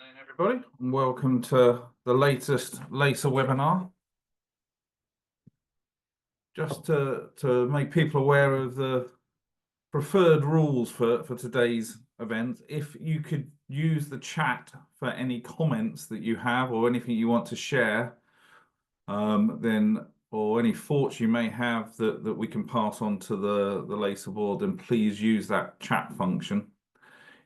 Afternoon, everybody, and welcome to the latest LACA webinar. Just to make people aware of the preferred rules for today's event, if you could use the chat for any comments that you have or anything you want to share, or any thoughts you may have that we can pass on to the LACA board, then please use that chat function.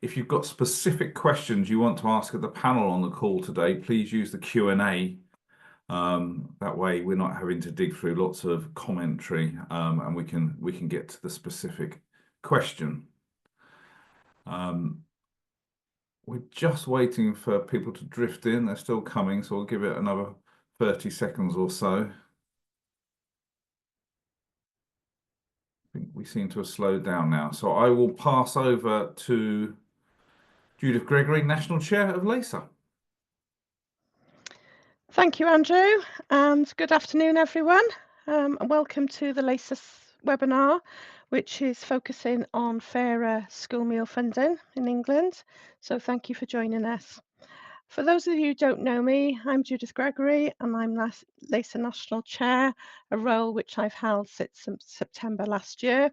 If you've got specific questions you want to ask at the panel on the call today, please use the Q&A. That way we're not having to dig through lots of commentary, and we can get to the specific question. We're just waiting for people to drift in. They're still coming, so we'll give it another 30 seconds or so. I think we seem to have slowed down now. So I will pass over to Judith Gregory, National Chair of LACA. Thank you, Andrew, and good afternoon, everyone. And welcome to the LACA webinar, which is focusing on fairer school meal funding in England. So thank you for joining us. For those of you who don't know me, I'm Judith Gregory, and I'm LACA National Chair, a role which I've held since September last year.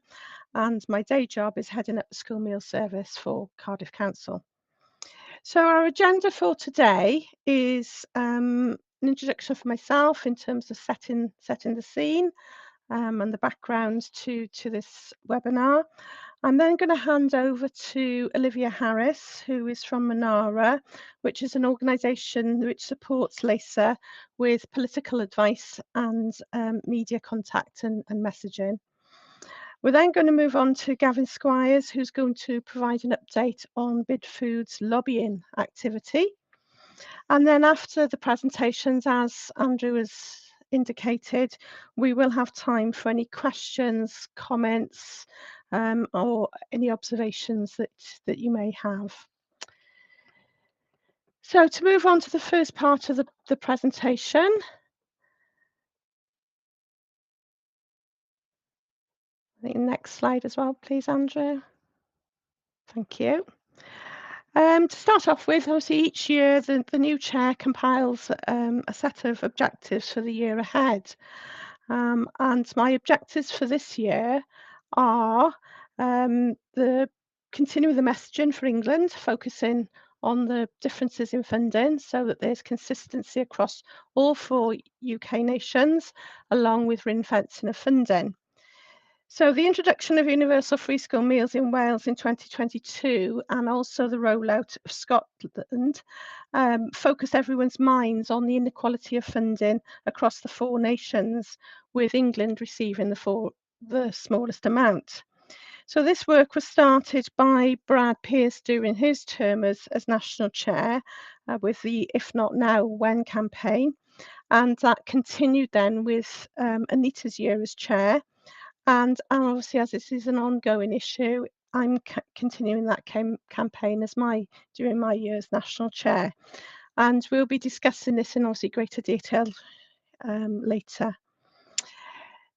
And my day job is heading up the school meal service for Cardiff Council. So our agenda for today is an introduction for myself in terms of setting the scene and the background to this webinar. I'm then going to hand over to Olivia Harris, who is from Manara, which is an organisation which supports LACA with political advice and media contact and messaging. We're then going to move on to Gavin Squires, who's going to provide an update on Bid Food's lobbying activity. And then after the presentations, as Andrew has indicated, we will have time for any questions, comments, or any observations that you may have. So to move on to the first part of the presentation. The next slide as well, please, Andrew. Thank you. To start off with, obviously each year the new chair compiles a set of objectives for the year ahead. And my objectives for this year are continuing the messaging for England, focusing on the differences in funding so that there's consistency across all 4 UK nations, along with ring-fencing of funding. So the introduction of universal free school meals in Wales in 2022 and also the rollout of Scotland focus everyone's minds on the inequality of funding across the 4 nations, with England receiving the smallest amount. So this work was started by Brad Pearce during his term as National Chair with the If Not Now, When campaign, and that continued then with Anita's year as Chair. And obviously, as this is an ongoing issue, I'm continuing that campaign during my year as National Chair. And we'll be discussing this in obviously greater detail later.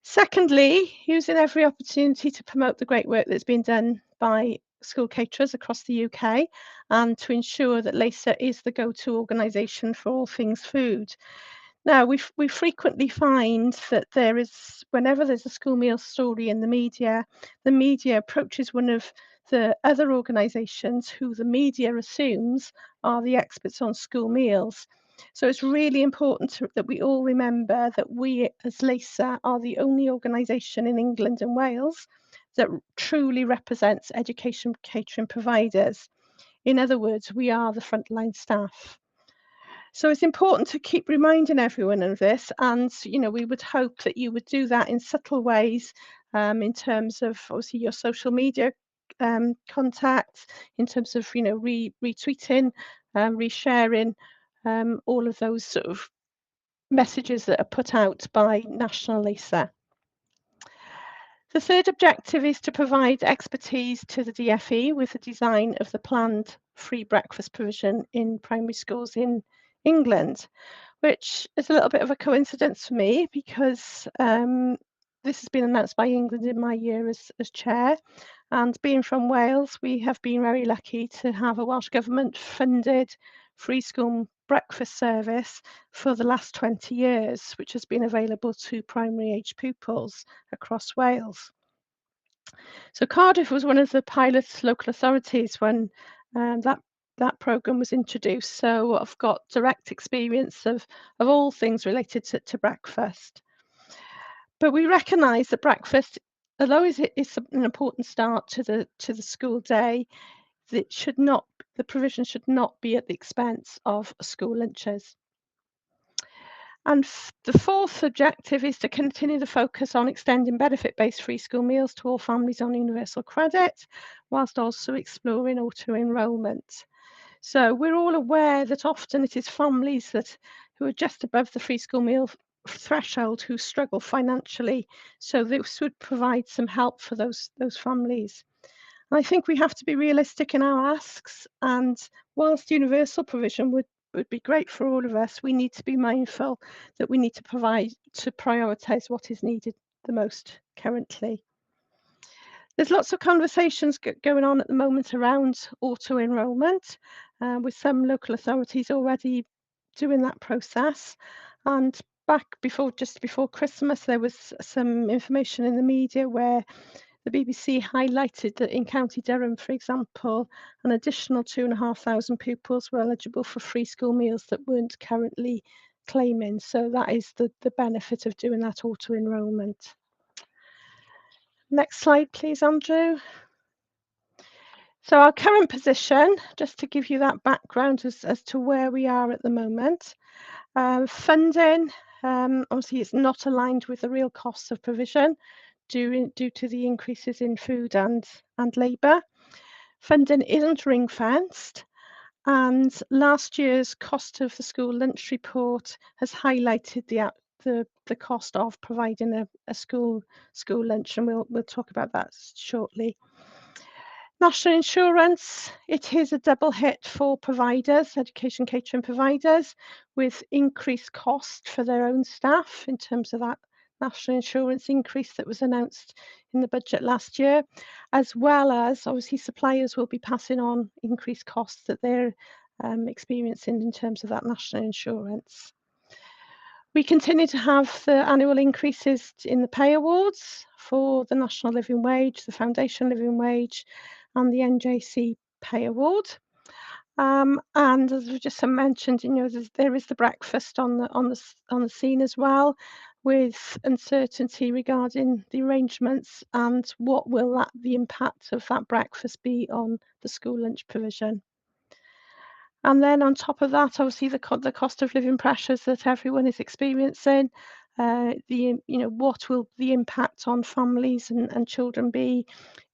Secondly, using every opportunity to promote the great work that's been done by school caterers across the UK and to ensure that LACA is the go-to organisation for all things food. Now, we frequently find that whenever there's a school meal story in the media approaches one of the other organisations who the media assumes are the experts on school meals. So it's really important that we all remember that we as LACA are the only organisation in England and Wales that truly represents education catering providers. In other words, we are the frontline staff. So it's important to keep reminding everyone of this, and we would hope that you would do that in subtle ways, in terms of obviously your social media contacts, in terms of retweeting, resharing, all of those sort of messages that are put out by National LACA. The third objective is to provide expertise to the DFE with the design of the planned free breakfast provision in primary schools in England, which is a little bit of a coincidence for me because this has been announced by England in my year as Chair. And being from Wales, we have been very lucky to have a Welsh Government funded free school breakfast service for the last 20 years, which has been available to primary age pupils across Wales. So Cardiff was one of the pilot local authorities when that programme was introduced. So I've got direct experience of all things related to breakfast. But we recognise that breakfast, although it is an important start to the school day, the provision should not be at the expense of school lunches. And the fourth objective is to continue to focus on extending benefit-based free school meals to all families on universal credit, whilst also exploring auto-enrolment. So we're all aware that often it is families who are just above the free school meal threshold who struggle financially. So this would provide some help for those families. And I think we have to be realistic in our asks, and whilst universal provision would be great for all of us, we need to be mindful that we need to prioritise what is needed the most currently. There's lots of conversations going on at the moment around auto-enrolment, with some local authorities already doing that process. And just before Christmas, there was some information in the media where the BBC highlighted that in County Durham, for example, an additional 2,500 pupils were eligible for free school meals that weren't currently claiming. So that is the benefit of doing that auto-enrolment. Next slide, please, Andrew. So our current position, just to give you that background as to where we are at the moment. Funding, obviously it's not aligned with the real costs of provision due to the increases in food and labour. Funding isn't ring-fenced, and last year's cost of the school lunch report has highlighted the cost of providing a school lunch, and we'll talk about that shortly. National insurance, it is a double hit for providers, education catering providers, with increased cost for their own staff in terms of that national insurance increase that was announced in the budget last year, as well as obviously suppliers will be passing on increased costs that they're experiencing in terms of that national insurance. We continue to have the annual increases in the pay awards for the National Living Wage, the Foundation Living Wage, and the NJC pay award. And as we just mentioned, there is the breakfast on the scene as well, with uncertainty regarding the arrangements and what will the impact of that breakfast be on the school lunch provision. And then on top of that, obviously the cost of living pressures that everyone is experiencing, what will the impact on families and children be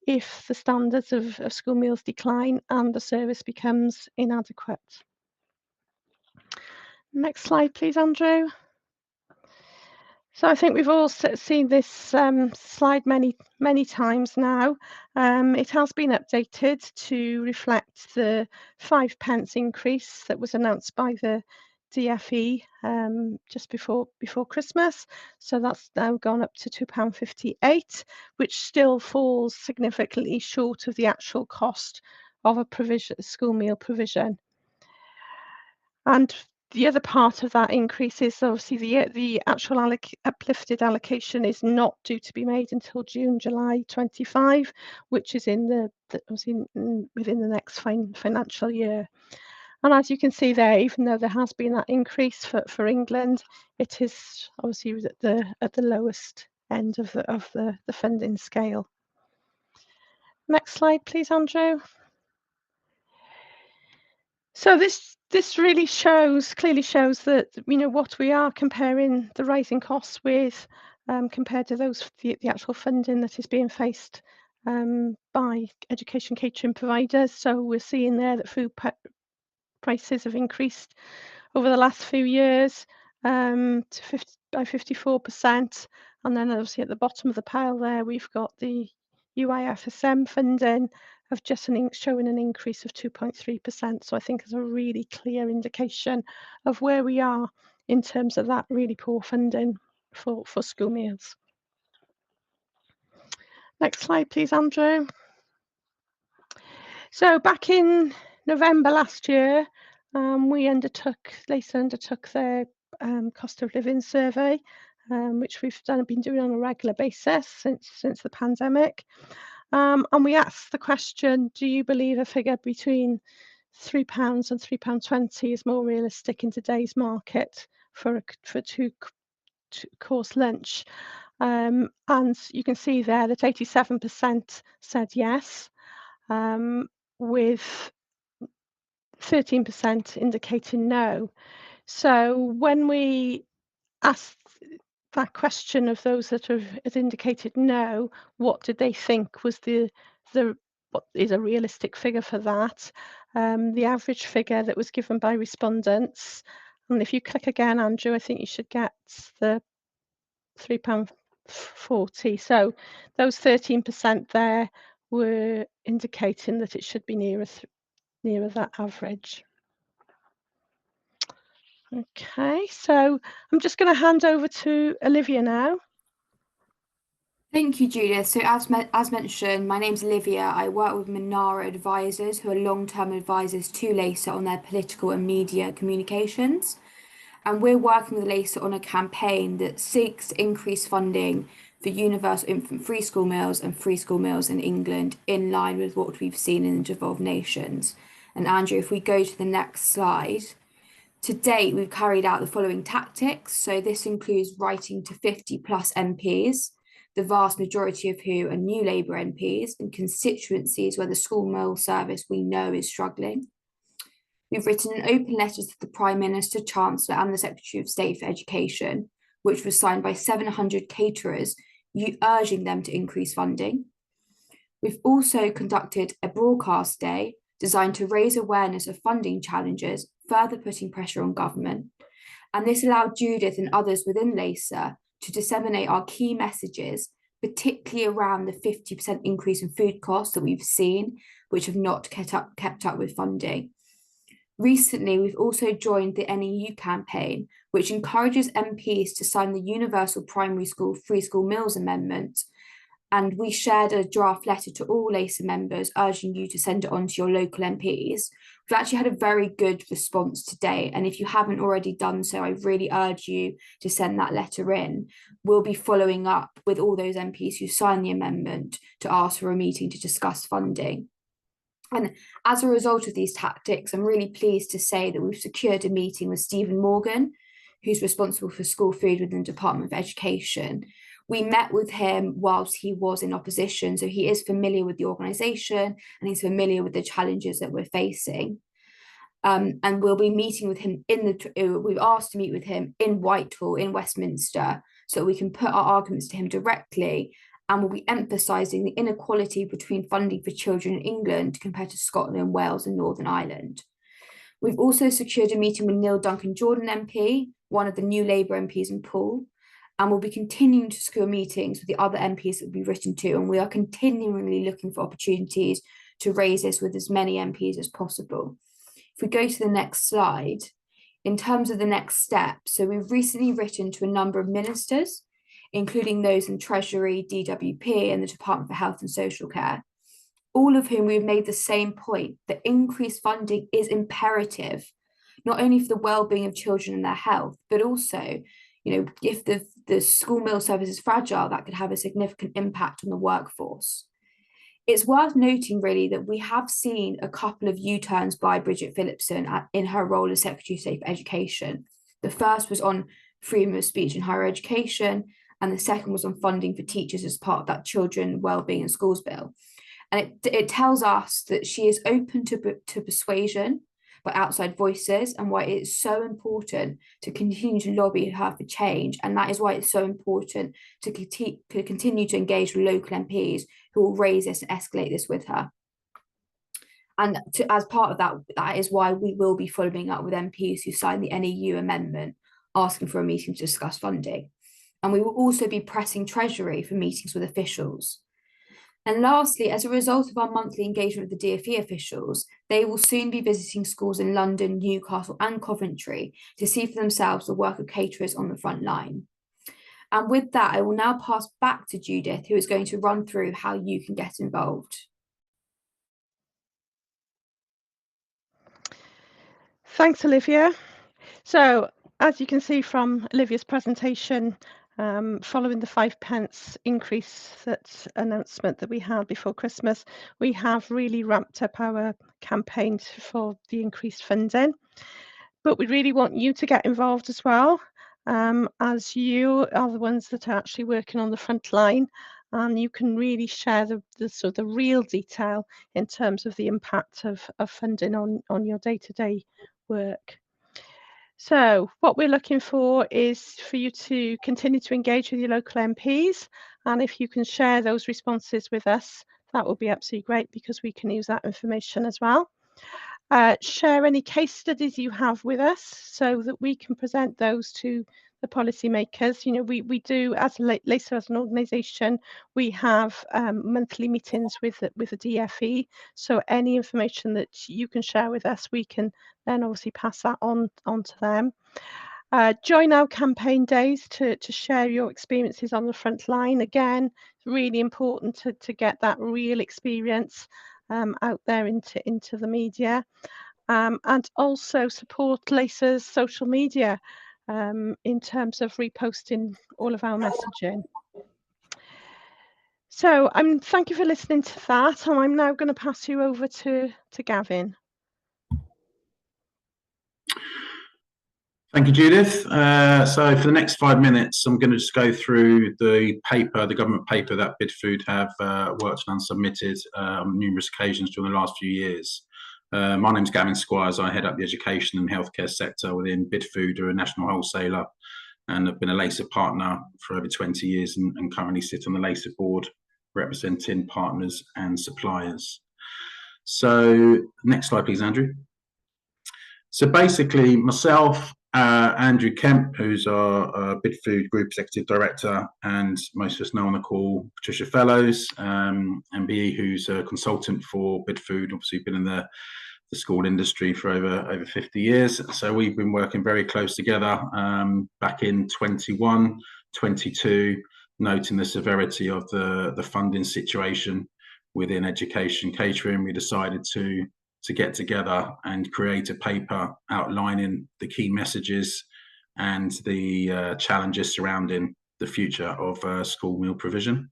if the standards of school meals decline and the service becomes inadequate. Next slide, please, Andrew. So I think we've all seen this slide many times now. It has been updated to reflect the 5p increase that was announced by the DFE just before Christmas. So that's now gone up to £2.58, which still falls significantly short of the actual cost of a school meal provision. And the other part of that increase is obviously the actual uplifted allocation is not due to be made until July 25, which is obviously within the next financial year. And as you can see there, even though there has been that increase for England, it is obviously at the lowest end of the funding scale. Next slide, please, Andrew. So this really clearly shows that what we are comparing the rising costs with compared to the actual funding that is being faced by education catering providers. So we're seeing there that food prices have increased over the last few years by 54%, and then obviously at the bottom of the pile there we've got the UIFSM funding of just showing an increase of 2.3%. So I think it's a really clear indication of where we are in terms of that really poor funding for school meals. Next slide, please, Andrew. So back in November last year, LACA undertook their cost of living survey, which we've been doing on a regular basis since the pandemic. And we asked the question, do you believe a figure between £3 and £3.20 is more realistic in today's market for a two-course lunch? And you can see there that 87% said yes, with 13% indicating no. So when we asked that question of those that had indicated no, what did they think was what is a realistic figure for that? The average figure that was given by respondents, and if you click again, Andrew, I think you should get the £3.40. So those 13% there were indicating that it should be nearer that average. Okay, so I'm just going to hand over to Olivia now. Thank you, Judith. So as mentioned, my name's Olivia. I work with Manara Advisors, who are long-term advisors to LACA on their political and media communications. And we're working with LACA on a campaign that seeks to increase funding for universal infant free school meals and free school meals in England, in line with what we've seen in the devolved nations. And Andrew, if we go to the next slide. To date, we've carried out the following tactics. So this includes writing to 50 plus MPs, the vast majority of who are new Labour MPs in constituencies where the school meal service we know is struggling. We've written an open letter to the Prime Minister, Chancellor and the Secretary of State for Education, which was signed by 700 caterers, urging them to increase funding. We've also conducted a broadcast day designed to raise awareness of funding challenges, further putting pressure on government. And this allowed Judith and others within LACA to disseminate our key messages, particularly around the 50% increase in food costs that we've seen, which have not kept up with funding. Recently, we've also joined the NEU campaign, which encourages MPs to sign the Universal Primary School Free School Meals Amendment. And we shared a draft letter to all LACA members, urging you to send it on to your local MPs. We've actually had a very good response today. And if you haven't already done so, I really urge you to send that letter in. We'll be following up with all those MPs who signed the amendment to ask for a meeting to discuss funding. And as a result of these tactics, I'm really pleased to say that we've secured a meeting with Stephen Morgan, who's responsible for school food within the Department of Education. We met with him whilst he was in opposition, so he is familiar with the organisation and he's familiar with the challenges that we're facing. And we'll be meeting with him we've asked to meet with him in Whitehall in Westminster, so we can put our arguments to him directly, and we'll be emphasising the inequality between funding for children in England compared to Scotland, Wales and Northern Ireland. We've also secured a meeting with Neil Duncan-Jordan MP, one of the new Labour MPs in Poole, and we'll be continuing to secure meetings with the other MPs that we've written to, and we are continually looking for opportunities to raise this with as many MPs as possible. If we go to the next slide, in terms of the next step, so we've recently written to a number of ministers, including those in Treasury, DWP and the Department for Health and Social Care, all of whom we've made the same point, that increased funding is imperative, not only for the well-being of children and their health, but also, if the school meal service is fragile, that could have a significant impact on the workforce. It's worth noting really that we have seen a couple of U-turns by Bridget Phillipson in her role as Secretary of State for Education. The first was on freedom of speech in higher education, and the second was on funding for teachers as part of that Children, Wellbeing and Schools Bill. And it tells us that she is open to persuasion by outside voices, and why it's so important to continue to lobby her for change. And that is why it's so important to continue to engage with local MPs who will raise this and escalate this with her. And as part of that is why we will be following up with MPs who signed the NEU amendment, asking for a meeting to discuss funding. And we will also be pressing Treasury for meetings with officials. And lastly, as a result of our monthly engagement with the DfE officials, they will soon be visiting schools in London, Newcastle and Coventry to see for themselves the work of caterers on the front line. And with that, I will now pass back to Judith, who is going to run through how you can get involved. Thanks, Olivia. So, as you can see from Olivia's presentation, following the 5p increase announcement that we had before Christmas, we have really ramped up our campaign for the increased funding. But we really want you to get involved as well, as you are the ones that are actually working on the front line, and you can really share the real detail in terms of the impact of funding on your day-to-day work. So what we're looking for is for you to continue to engage with your local MPs, and if you can share those responses with us, that will be absolutely great, because we can use that information as well. Share any case studies you have with us so that we can present those to the policymakers. You know, we do, as LACA as an organisation, we have monthly meetings with the DFE. So any information that you can share with us, we can then obviously pass that on to them. Join our campaign days to share your experiences on the front line. Again, it's really important to get that real experience out there into the media, and also support LACA's social media in terms of reposting all of our messaging. So thank you for listening to that, and I'm now going to pass you over to Gavin. Thank you, Judith. So for the next 5 minutes, I'm going to just go through the paper, the government paper that Bidfood have worked on and submitted on numerous occasions during the last few years. My name's Gavin Squires. I head up the education and healthcare sector within Bidfood, a national wholesaler, and I've been a LACA partner for over 20 years and currently sit on the LACA board representing partners and suppliers. So next slide, please, Andrew. So basically, myself, Andrew Kemp, who's our Bidfood Group Executive Director, and most of us know on the call, Patricia Fellows, MBE, who's a consultant for Bidfood, obviously been in the school industry for over 50 years. So we've been working very close together back in 21, 22, noting the severity of the funding situation within education catering. We decided to get together and create a paper outlining the key messages and the challenges surrounding the future of school meal provision.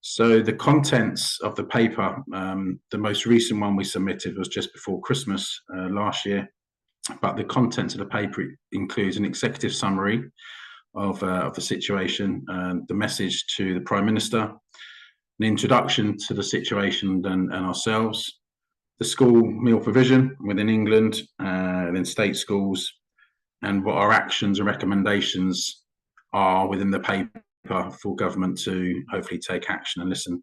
So the contents of the paper, the most recent one we submitted was just before Christmas last year, but the contents of the paper includes an executive summary of the situation, the message to the Prime Minister, an introduction to the situation and ourselves, the school meal provision within England, then state schools, and what our actions and recommendations are within the paper for government to hopefully take action and listen.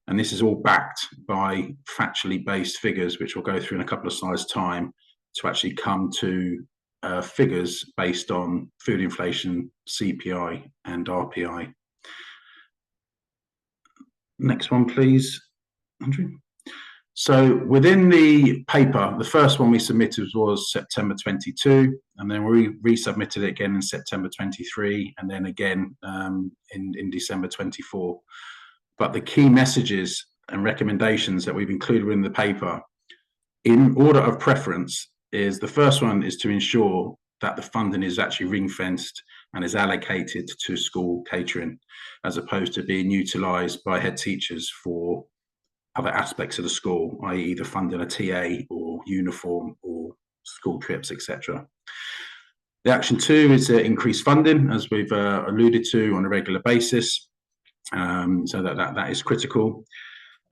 And this is all backed by factually based figures, which we'll go through in a couple of slides' time, to actually come to figures based on food inflation, CPI and RPI. Next one, please, Andrew. So within the paper, the first one we submitted was September 22, and then we resubmitted it again in September 23, and then again in December 24. But the key messages and recommendations that we've included in the paper, in order of preference, is the first one is to ensure that the funding is actually ring-fenced and is allocated to school catering, as opposed to being utilised by head teachers for other aspects of the school, i.e. either funding a TA or uniform or school trips, etc. The action 2 is increased funding, as we've alluded to, on a regular basis, so that is critical.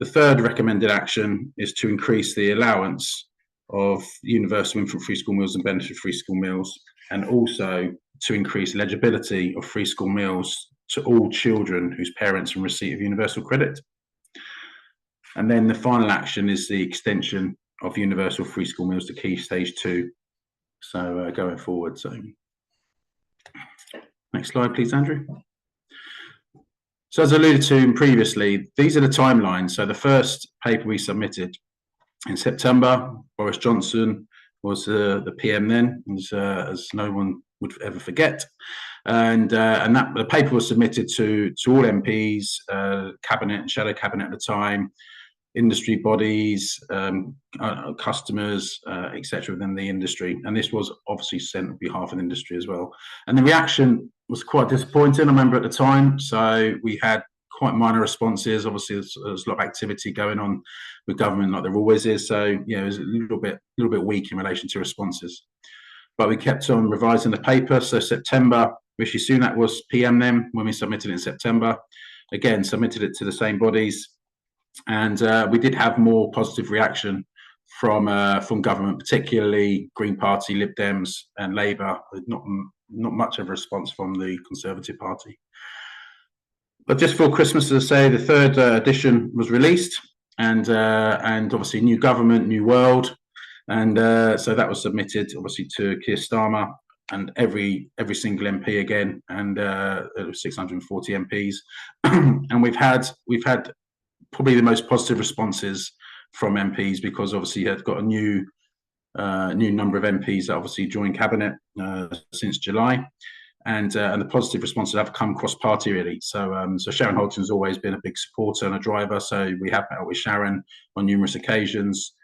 The third recommended action is to increase the allowance of universal infant free school meals and benefit free school meals, and also to increase eligibility of free school meals to all children whose parents are in receipt of universal credit. And then the final action is the extension of universal free school meals to key stage 2. So going forward. So next slide, please, Andrew. So as I alluded to previously, these are the timelines. So the first paper we submitted in September, Boris Johnson was the PM then, as no one would ever forget. And that the paper was submitted to all MPs, cabinet and shadow cabinet at the time, industry bodies, customers, etc. within the industry. And this was obviously sent on behalf of industry as well. And the reaction was quite disappointing, I remember at the time. So we had quite minor responses. Obviously, there's a lot of activity going on with government, like there always is. So yeah, it was a little bit weak in relation to responses. But we kept on revising the paper. So September, Rishi Sunak was PM then when we submitted it in September. Again, submitted it to the same bodies, and we did have more positive reaction from government, particularly Green Party, Lib Dems, and Labour. Not much of a response from the Conservative Party. But just before Christmas, as I say, the third edition was released, and obviously new government, new world, and so that was submitted obviously to Keir Starmer and every single MP again, and 640 MPs, and we've had probably the most positive responses from MPs, because obviously you've got a new number of MPs that obviously joined cabinet since July. And the positive responses have come cross-party really. So Sharon Holton's always been a big supporter and a driver. So we have met with Sharon on numerous occasions,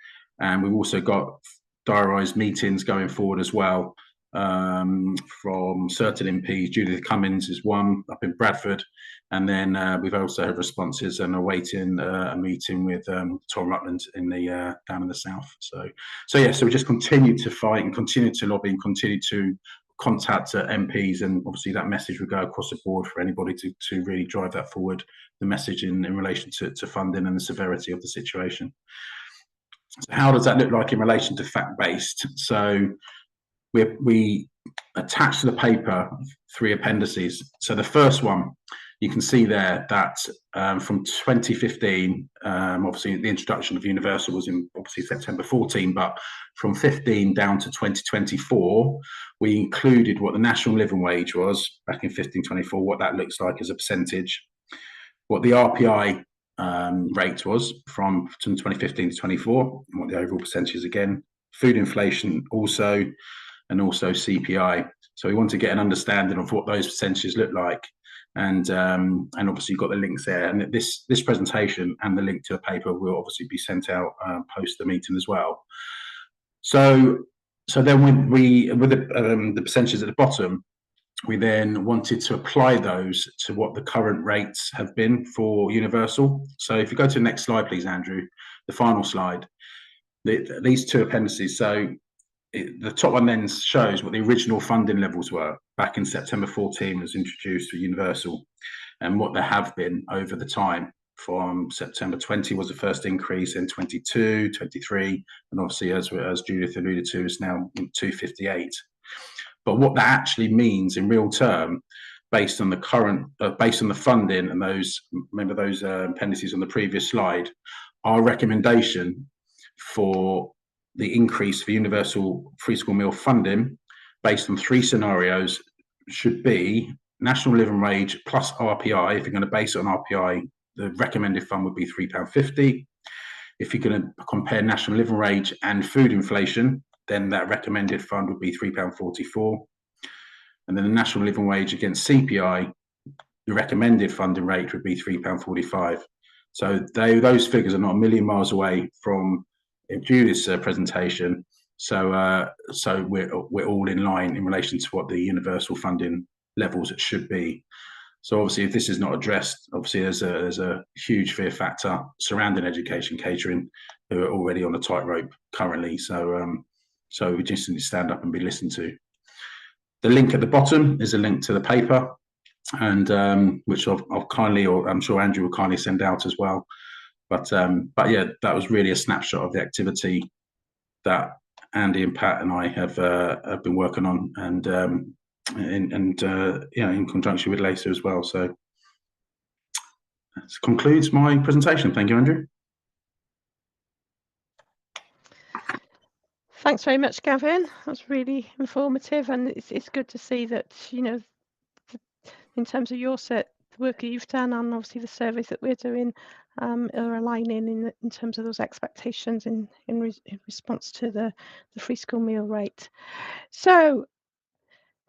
and we've also got diarised meetings going forward as well from certain MPs. Judith Cummins is one up in Bradford, and then we've also had responses and awaiting a meeting with Tom Rutland in the down in the south. So we just continue to fight and continue to lobby and continue to contact MPs, and obviously that message would go across the board for anybody to really drive that forward, the message in relation to funding and the severity of the situation. So how does that look like in relation to fact-based? So we attach to the paper 3 appendices. So the first one, you can see there that from 2015, obviously the introduction of Universal was in obviously September 14, but from 15 down to 2024, we included what the national living wage was back in 15-24, what that looks like as a percentage, what the RPI rate was from 2015 to 24, and what the overall percentage is again, food inflation also, and also CPI. So we want to get an understanding of what those percentages look like. And obviously you've got the links there, and this presentation and the link to the paper will obviously be sent out post the meeting as well. So then when with the percentages at the bottom, we then wanted to apply those to what the current rates have been for Universal. So if you go to the next slide, please, Andrew, the final slide, these 2 appendices. So the top one then shows what the original funding levels were back in September 14 was introduced for Universal, and what there have been over the time. From September 20 was the first increase, in 22, 23, and obviously as Judith alluded to, is now 258. But what that actually means in real term, based on the current, based on the funding and those, remember those appendices on the previous slide, our recommendation for the increase for universal free school meal funding based on 3 scenarios should be national living wage plus RPI. If you're going to base it on RPI, the recommended fund would be £3.50. If you're going to compare national living wage and food inflation, then that recommended fund would be £3.44. And then the national living wage against CPI, the recommended funding rate would be £3.45. So those figures are not a million miles away from Judith's presentation. So we're all in line in relation to what the universal funding levels should be. So obviously, if this is not addressed, obviously there's a huge fear factor surrounding education catering, who are already on a tightrope currently. So we just need to stand up and be listened to. The link at the bottom is a link to the paper, and which I'll kindly, or I'm sure Andrew will kindly send out as well. But yeah, that was really a snapshot of the activity that Andy and Pat and I have been working on, and in conjunction with LACA as well. So that concludes my presentation. Thank you, Andrew. Thanks very much, Gavin. That's really informative, and it's good to see that, you know, in terms of your the work that you've done, and obviously the surveys that we're doing are aligning in terms of those expectations in response to the free school meal rate. So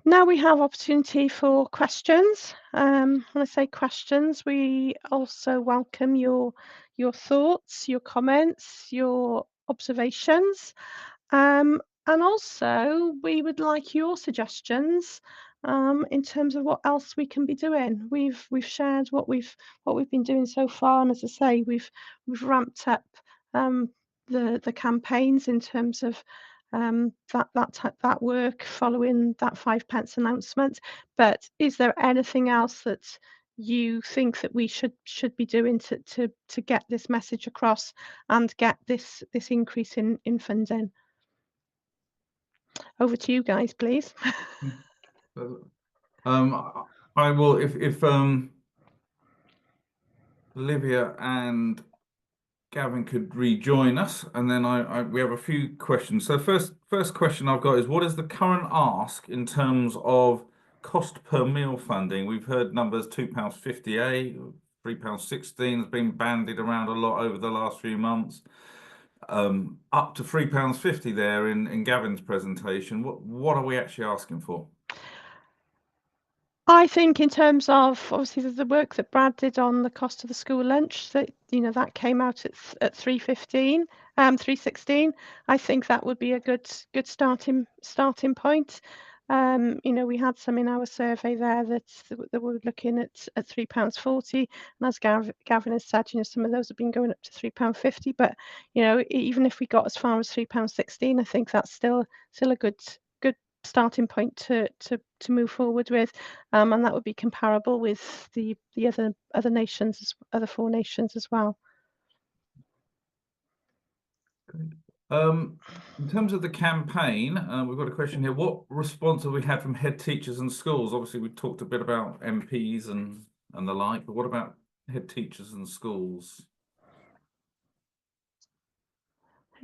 now we have opportunity for questions. When I say questions, we also welcome your your thoughts, your comments, your observations. And also, we would like your suggestions in terms of what else we can be doing. We've shared what we've been doing so far, and as I say, we've ramped up the campaigns in terms of that work following that 5p announcement. But is there anything else that you think that we should be doing to get this message across and get this increase in funding? Over to you guys, please. I will, if Olivia and Gavin could rejoin us, and then we have a few questions. So first question I've got is, what is the current ask in terms of cost per meal funding? We've heard numbers £2.58, £3.16 has been bandied around a lot over the last few months. Up to £3.50 there in Gavin's presentation. What are we actually asking for? I think in terms of obviously the work that Brad did on the cost of the school lunch, that that came out at 3.15, 3.16. I think that would be a good starting point. We had some in our survey there that were looking at £3.40, and as Gavin has said, some of those have been going up to £3.50. But even if we got as far as £3.16, I think that's still a good starting point to move forward with, and that would be comparable with the other nations, other 4 nations as well. Good. In terms of the campaign, we've got a question here. What response have we had from head teachers and schools? Obviously, we talked a bit about MPs and the like, but what about head teachers and schools?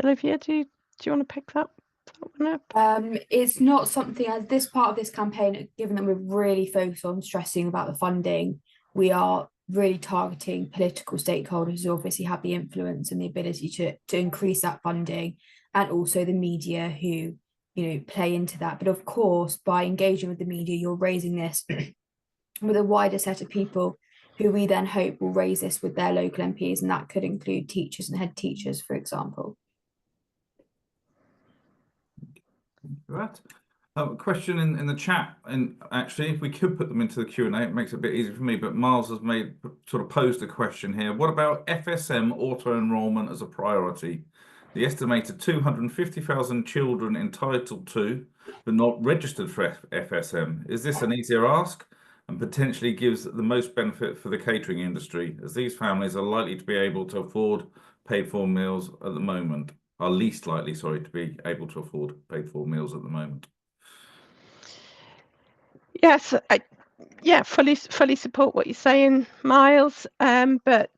Olivia, do you want to pick that one up? It's not something, as this part of this campaign, given that we're really focused on stressing about the funding, we are really targeting political stakeholders who obviously have the influence and the ability to increase that funding, and also the media who play into that. But of course, by engaging with the media, you're raising this with a wider set of people who we then hope will raise this with their local MPs, and that could include teachers and head teachers, for example. Right. A question in the chat, and actually, if we could put them into the Q&A, it makes it a bit easier for me. But Miles has posed a question here. What about FSM auto enrolment as a priority? The estimated 250,000 children entitled to, but not registered for FSM. Is this an easier ask and potentially gives the most benefit for the catering industry, as these families are likely to be able to afford paid-for meals at the moment? Are least likely, sorry, to be able to afford paid-for meals at the moment. Yes, fully support what you're saying, Miles. But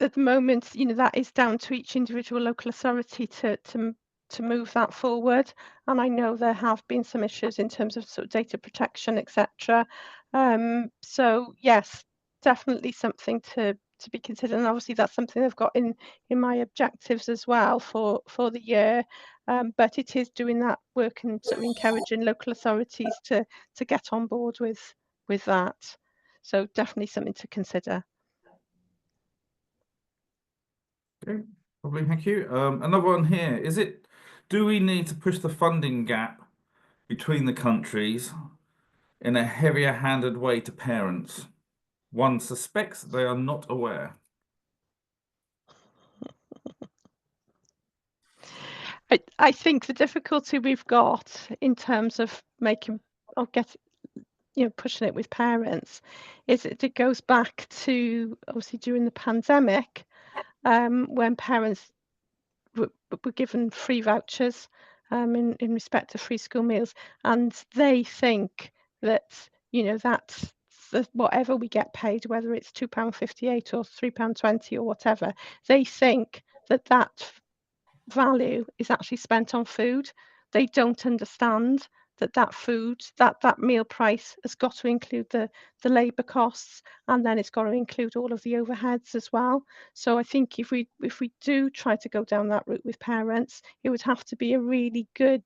at the moment, that is down to each individual local authority to move that forward. And I know there have been some issues in terms of sort of data protection, etc. So yes, definitely something to be considered, and obviously that's something I've got in my objectives as well for the year. But it is doing that work and sort of encouraging local authorities to get on board with that. So definitely something to consider. Okay, lovely, thank you. Another one here. Do we need to push the funding gap between the countries in a heavier-handed way to parents? One suspects they are not aware. I think the difficulty we've got in terms of pushing it with parents is it goes back to obviously during the pandemic, when parents were given free vouchers in respect to free school meals, and they think that that's whatever we get paid, whether it's £2.58 or £3.20 or whatever, they think that value is actually spent on food. They don't understand that food, that meal price has got to include the labour costs, and then it's got to include all of the overheads as well. So I think if we do try to go down that route with parents, it would have to be a really good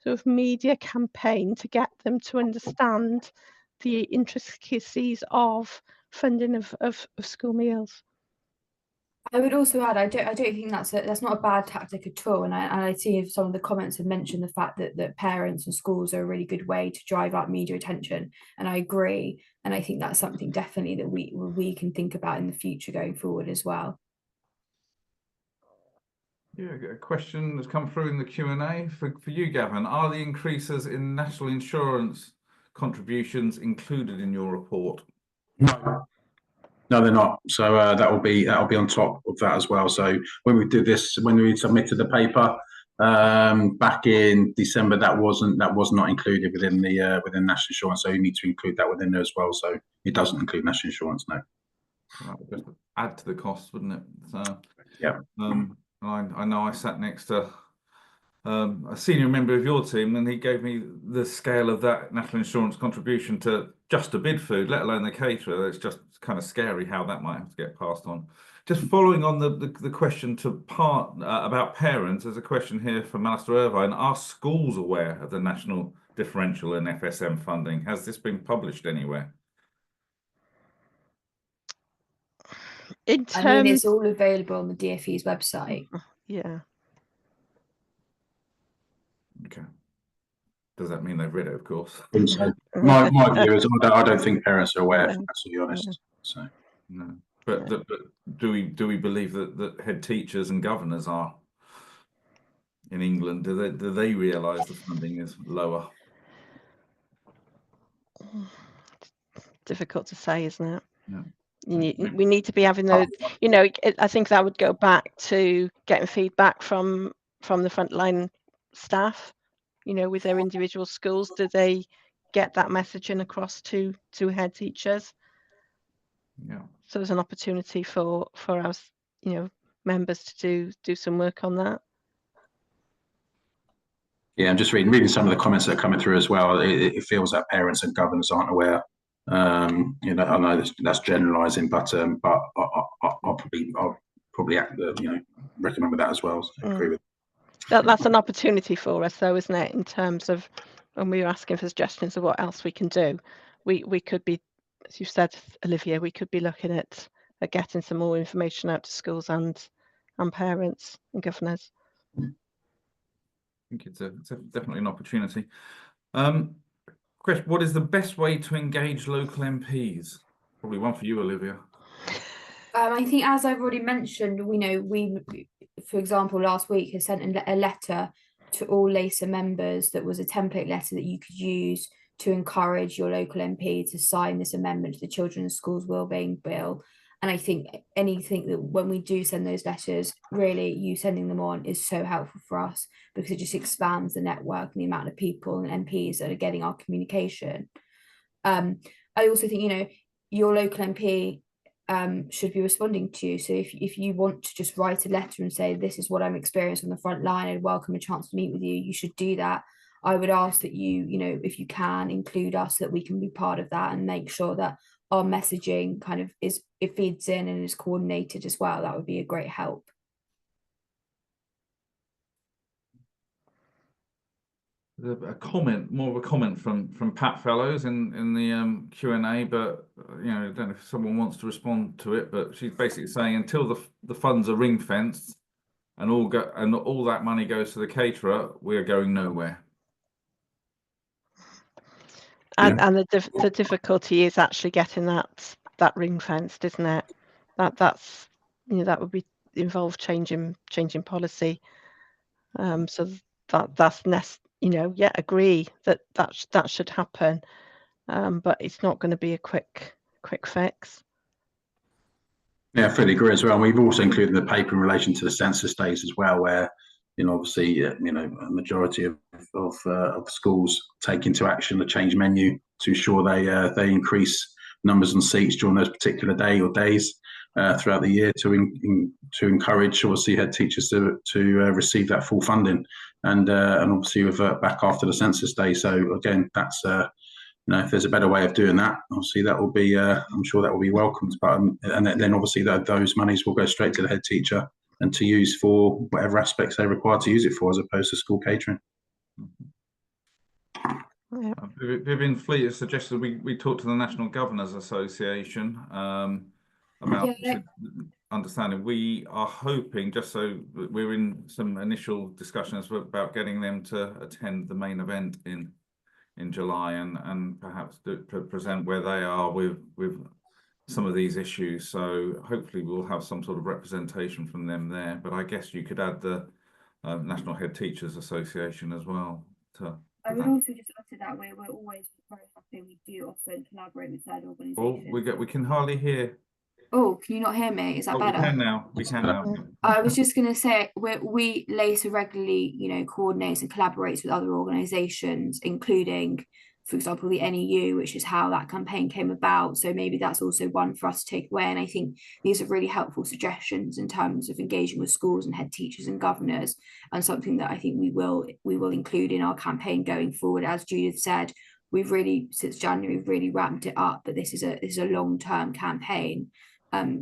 sort of media campaign to get them to understand the intricacies of funding of school meals. I would also add, I don't think that's not a bad tactic at all. And I see if some of the comments have mentioned the fact that parents and schools are a really good way to drive up media attention. And I agree. And I think that's something definitely that we can think about in the future going forward as well. Yeah, a question that's come through in the Q&A for you, Gavin. Are the increases in national insurance contributions included in your report? No, they're not. So that'll be on top of that as well. So when we did this, when we submitted the paper back in December, that was not included within the within national insurance. So you need to include that within there as well. So it doesn't include national insurance, no. That would just add to the cost, wouldn't it? So, yeah. I know I sat next to a senior member of your team, and he gave me the scale of that national insurance contribution to just a bid food, let alone the caterer. It's just kind of scary how that might have to get passed on. Just following on the question to about parents, there's a question here from Alistair Irvine. Are schools aware of the national differential in FSM funding? Has this been published anywhere? I mean, it's all available on the DfE's website. Yeah. Okay. Does that mean they've read it? Of course. So my view is I don't think parents are aware, to be honest. So no, but do we believe that head teachers and governors are in England? Do they realise the funding is lower? Difficult to say, isn't it? Yeah. We need to be having those, you know, I think that would go back to getting feedback from the frontline staff, you know, with their individual schools. Do they get that messaging across to head teachers? Yeah. So there's an opportunity for us, you know, members to do some work on that. Yeah, I'm just reading some of the comments that are coming through as well. It feels that parents and governors aren't aware. You know, I know that's generalising, but I'll probably you know, recommend with that as well. So I agree with that's an opportunity for us, though, isn't it? In terms of when we were asking for suggestions of what else we can do, we could be, as you said, Olivia, we could be looking at getting some more information out to schools and parents and governors. I think it's definitely an opportunity. Chris, what is the best way to engage local MPs? Probably one for you, Olivia. I think, as I've already mentioned, we, for example, last week has sent a letter to all LACA members that was a template letter that you could use to encourage your local MP to sign this amendment to the Children's Schools Wellbeing Bill. And I think anything that when we do send those letters, really you sending them on is so helpful for us because it just expands the network and the amount of people and MPs that are getting our communication. I also think, you know, your local MP should be responding to you. So if you want to just write a letter and say, this is what I'm experiencing on the front line, I'd welcome a chance to meet with you, you should do that. I would ask that you know, if you can include us, that we can be part of that and make sure that our messaging kind of it feeds in and is coordinated as well. That would be a great help. A comment, more of a comment from Pat Fellows in the Q&A, but you know, I don't know if someone wants to respond to it, but she's basically saying until the funds are ring fenced and all that money goes to the caterer, we are going nowhere. And the difficulty is actually getting that ring fenced, isn't it? That's, you know, that would be involve changing policy. So that's you know, yeah, agree that should happen, but it's not going to be a quick fix. Yeah, I fully agree as well. And we've also included the paper in relation to the census days as well, where, you know, obviously, you know, a majority of schools take into action the change menu to ensure they increase numbers and seats during those particular day or days throughout the year to encourage, obviously, head teachers to receive that full funding and obviously revert back after the census day. So again, that's you know, if there's a better way of doing that, obviously that will be, I'm sure that will be welcomed. But and then obviously those monies will go straight to the head teacher and to use for whatever aspects they're required to use it for, as opposed to school catering. Yeah. Vivian Fleet has suggested we talk to the National Governors Association about understanding, we are hoping, just so we're in some initial discussions about getting them to attend the main event in July and perhaps present where they are with some of these issues. So hopefully we'll have some sort of representation from them there. But I guess you could add the National Head Teachers Association as well to I would that. also just add to that, we're always very happy. We do often collaborate with third Oh, organisations. we can hardly hear. Oh, can you not hear me? Is that Oh, better? we can now. We can now. I was just going to say, we LACA regularly, coordinates and collaborates with other organisations, including, for example, the NEU, which is how that campaign came about. So maybe that's also one for us to take away. And I think these are really helpful suggestions in terms of engaging with schools and head teachers and governors, and something that I think we will include in our campaign going forward. As Judith said, we've really, since January, really ramped it up, but this is a long-term campaign.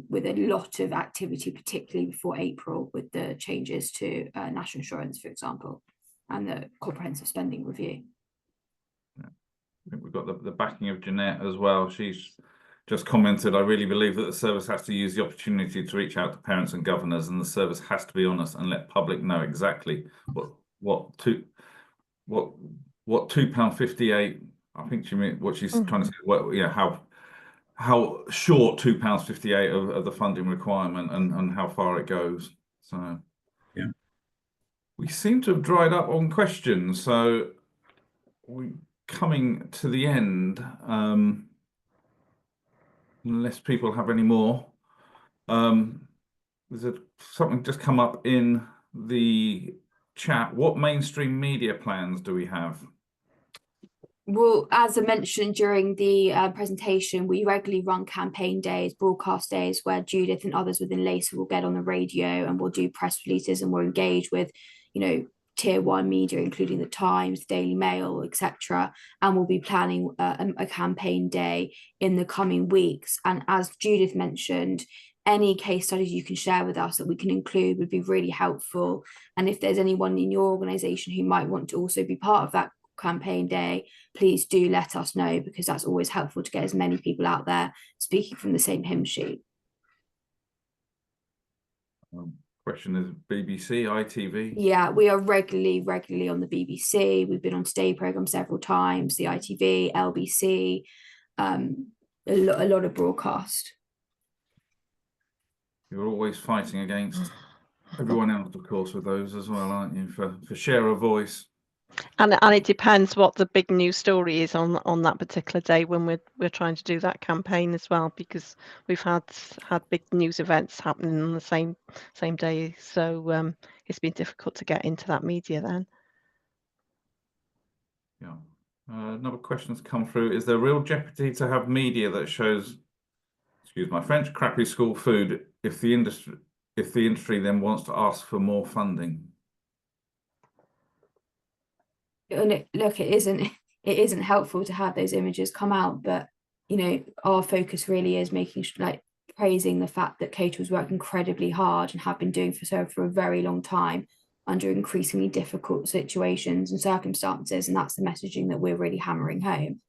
With a lot of activity, particularly before April, with the changes to national insurance, for example, and the comprehensive spending review. I think we've got the backing of Jeanette as well. She's just commented, I really believe that the service has to use the opportunity to reach out to parents and governors, and the service has to be honest and let public know exactly what £2.58. I think she meant what she's trying to say. What, how short £2.58 of the funding requirement and how far it goes. So yeah, we seem to have dried up on questions. So we coming to the end, unless people have any more. There's something just come up in the chat. What mainstream media plans do we have? Well, as I mentioned during the presentation, we regularly run campaign days, broadcast days, where Judith and others within LACA will get on the radio and we'll do press releases, and we'll engage with, tier one media, including the Times, Daily Mail, etc. And we'll be planning a campaign day in the coming weeks. And as Judith mentioned, any case studies you can share with us that we can include would be really helpful. And if there's anyone in your organisation who might want to also be part of that campaign day, please do let us know, because that's always helpful to get as many people out there speaking from the same hymn sheet. Question is BBC, ITV? Yeah, we are regularly on the BBC. We've been on Today programme several times, the ITV, LBC, a lot of broadcast. You're always fighting against everyone else, of course, with those as well, aren't you, for share of voice? And it depends what the big news story is on that particular day when we're trying to do that campaign as well, because we've had big news events happening on the same day, so it's been difficult to get into that media then. Yeah. Another question's come through. Is there real jeopardy to have media that shows, excuse my French, crappy school food if the industry then wants to ask for more funding? And it isn't helpful to have those images come out, but our focus really is making sure, praising the fact that caterers work incredibly hard and have been doing so for a very long time under increasingly difficult situations and circumstances, and that's the messaging that we're really hammering home.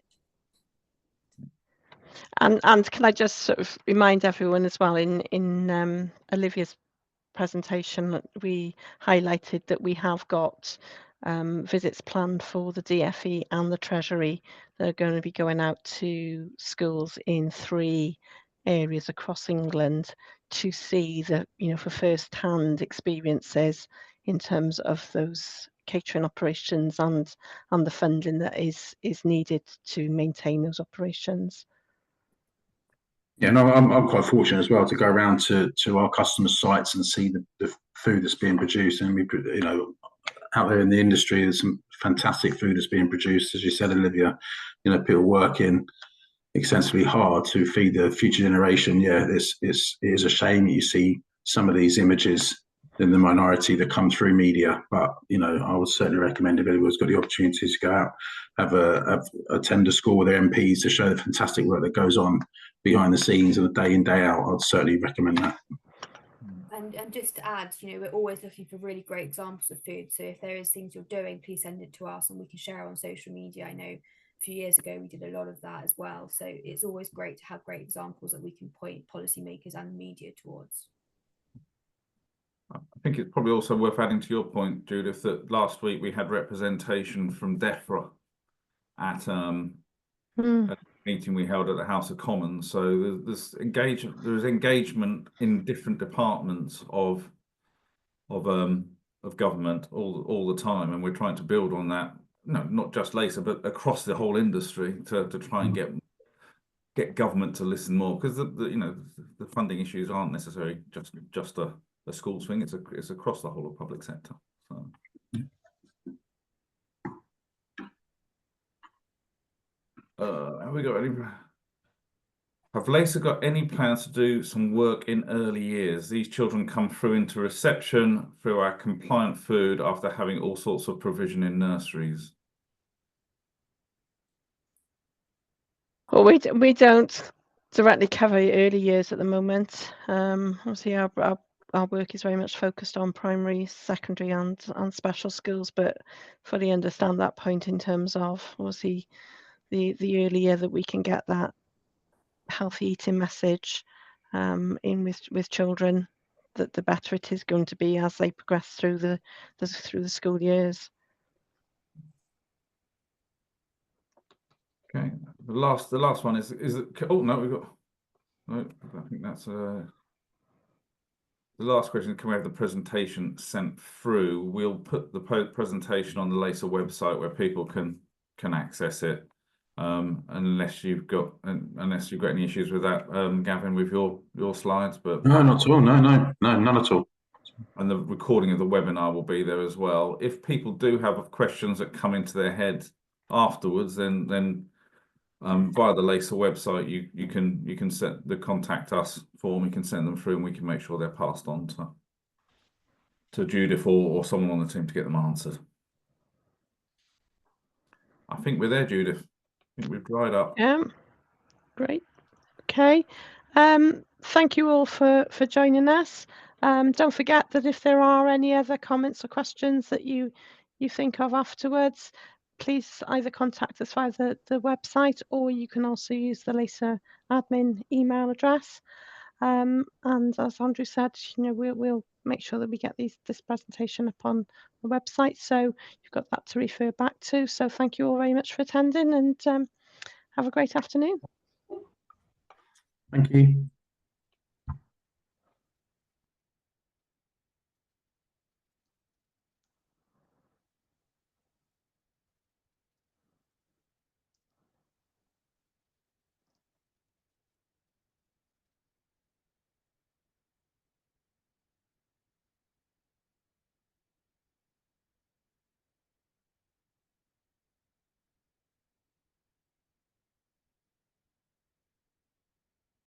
And can I just sort of remind everyone as well, in Olivia's presentation, we highlighted that we have got visits planned for the DFE and the Treasury that are going to be going out to schools in 3 areas across England to see the, for first-hand experiences in terms of those catering operations and the funding that is needed to maintain those operations. Yeah, no, I'm quite fortunate as well to go around to our customer sites and see the food that's being produced. And we, out there in the industry, there's some fantastic food that's being produced. As you said, Olivia, people working extensively hard to feed the future generation. Yeah, it is a shame you see some of these images in the minority that come through media. But I would certainly recommend if anyone's got the opportunity to go out, attend a school with their MPs to show the fantastic work that goes on behind the scenes and day in, day out. I'd certainly recommend that. And just to add, we're always looking for really great examples of food. So if there is things you're doing, please send it to us and we can share on social media. I know a few years ago we did a lot of that as well. So it's always great to have great examples that we can point policymakers and media towards. I think it's probably also worth adding to your point, Judith, that last week we had representation from DEFRA at a meeting we held at the House of Commons. So there's engagement in different departments of government all the time, and we're trying to build on that. No, not just LACA, but across the whole industry to try and get government to listen more, because the funding issues aren't necessarily just a schools thing. It's across the whole of public sector. So. Have we got any? Have LACA got any plans to do some work in early years? These children come through into reception through our compliant food after having all sorts of provision in nurseries. Well, we don't directly cover early years at the moment. Obviously, our work is very much focused on primary, secondary, and special schools, but fully understand that point in terms of obviously the earlier that we can get that healthy eating message in with children, that the better it is going to be as they progress through the school years. Okay, the last one is it? Oh no, we've got. No, I think that's the last question. Can we have the presentation sent through? We'll put the presentation on the LACA website where people can access it. Unless you've got any issues with that, Gavin, with your slides, but no, not at all. No, none at all. And the recording of the webinar will be there as well. If people do have questions that come into their head afterwards, then via the LACA website, you can set the contact us form. You can send them through, and we can make sure they're passed on to Judith or someone on the team to get them answered. I think we're there, Judith. I think we've dried up. Great. Okay. Thank you all for joining us. Don't forget that if there are any other comments or questions that you think of afterwards, please either contact us via the website, or you can also use the LACA admin email address. And as Andrew said, we'll make sure that we get this presentation up on the website, so you've got that to refer back to. So thank you all very much for attending, and have a great afternoon. Thank you.